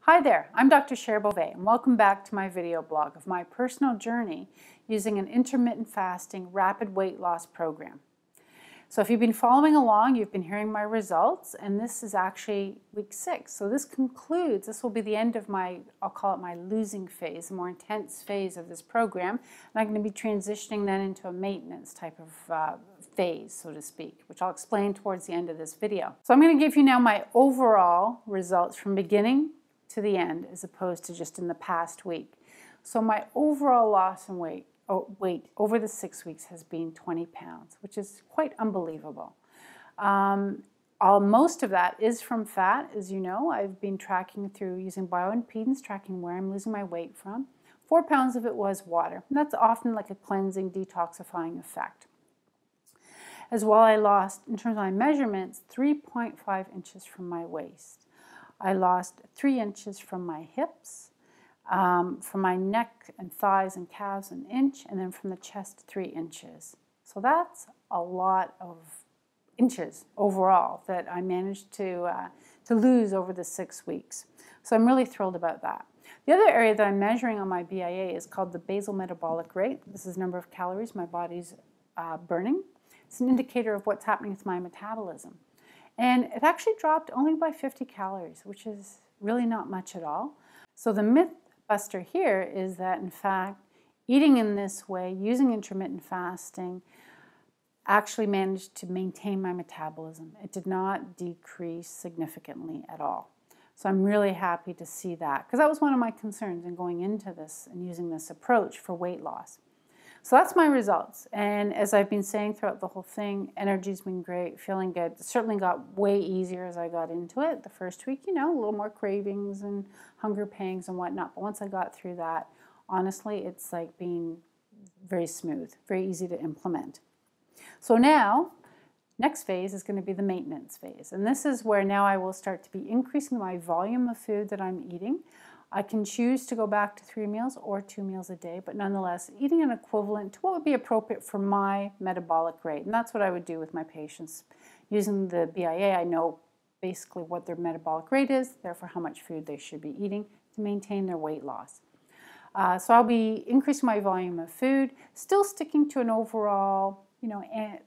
Hi there, I'm Dr. Cher Beauvais, and welcome back to my video blog of my personal journey using an intermittent fasting rapid weight loss program. So if you've been following along, you've been hearing my results, and this is actually week 6. So this will be the end of I'll call it my losing phase, a more intense phase of this program, and I'm going to be transitioning then into a maintenance type of phase, so to speak, which I'll explain towards the end of this video. So I'm going to give you now my overall results from beginning to the end, as opposed to just in the past week. So my overall loss in weight over the 6 weeks has been 20 pounds, which is quite unbelievable. Most of that is from fat, as you know. I've been tracking through using bioimpedance, tracking where I'm losing my weight from. 4 pounds of it was water, and that's often like a cleansing, detoxifying effect. As well, I lost, in terms of my measurements, 3.5 inches from my waist. I lost 3 inches from my hips, from my neck and thighs and calves 1 inch, and then from the chest 3 inches. So that's a lot of inches overall that I managed to lose over the 6 weeks. So I'm really thrilled about that. The other area that I'm measuring on my BIA is called the basal metabolic rate. This is the number of calories my body's burning. It's an indicator of what's happening with my metabolism. And it actually dropped only by 50 calories, which is really not much at all. So the myth buster here is that, in fact, eating in this way, using intermittent fasting, actually managed to maintain my metabolism. It did not decrease significantly at all. So I'm really happy to see that, because that was one of my concerns in going into this and using this approach for weight loss. So that's my results, and as I've been saying throughout the whole thing, energy's been great, feeling good. It certainly got way easier as I got into it. The first week, a little more cravings and hunger pangs and whatnot, but once I got through that, honestly, it's like being very smooth, very easy to implement. So now, next phase is going to be the maintenance phase, and this is where now I will start to be increasing my volume of food that I'm eating. I can choose to go back to 3 meals or 2 meals a day, but nonetheless, eating an equivalent to what would be appropriate for my metabolic rate. And that's what I would do with my patients. Using the BIA, I know basically what their metabolic rate is, therefore how much food they should be eating to maintain their weight loss. So I'll be increasing my volume of food, still sticking to an overall,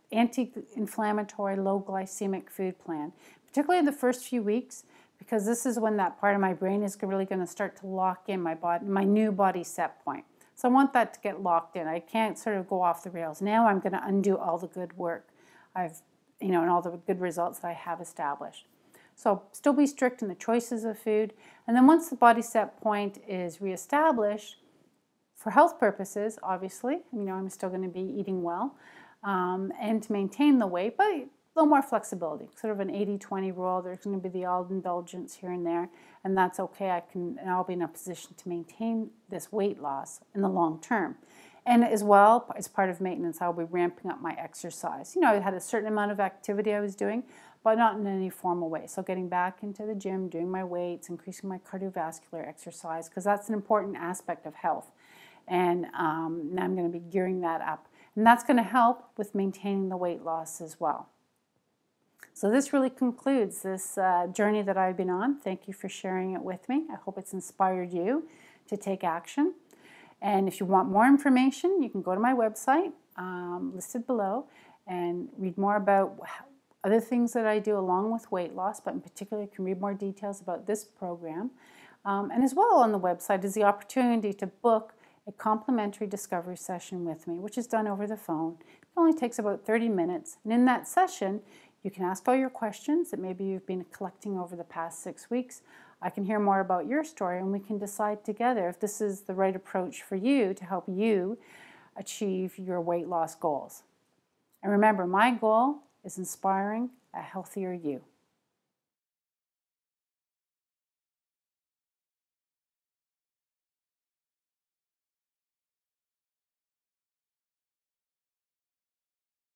anti-inflammatory, low glycemic food plan, particularly in the first few weeks, because this is when that part of my brain is really going to start to lock in my new body set point. So I want that to get locked in. I can't sort of go off the rails. Now I'm going to undo all the good work and all the good results that I have established. So still be strict in the choices of food. And then once the body set point is reestablished, for health purposes, obviously, I'm still going to be eating well and to maintain the weight, but a little more flexibility, sort of an 80-20 rule. There's going to be the odd indulgence here and there, and that's okay. I'll be in a position to maintain this weight loss in the long term. And as well, as part of maintenance, I'll be ramping up my exercise. I had a certain amount of activity I was doing, but not in any formal way. So getting back into the gym, doing my weights, increasing my cardiovascular exercise, because that's an important aspect of health. And now I'm going to be gearing that up. And that's going to help with maintaining the weight loss as well. So this really concludes this journey that I've been on. Thank you for sharing it with me. I hope it's inspired you to take action. And if you want more information, you can go to my website listed below and read more about other things that I do along with weight loss, but in particular you can read more details about this program. And as well on the website is the opportunity to book a complimentary discovery session with me, which is done over the phone. It only takes about 30 minutes. And in that session, you can ask all your questions that maybe you've been collecting over the past 6 weeks. I can hear more about your story, and we can decide together if this is the right approach for you to help you achieve your weight loss goals. And remember, my goal is inspiring a healthier you.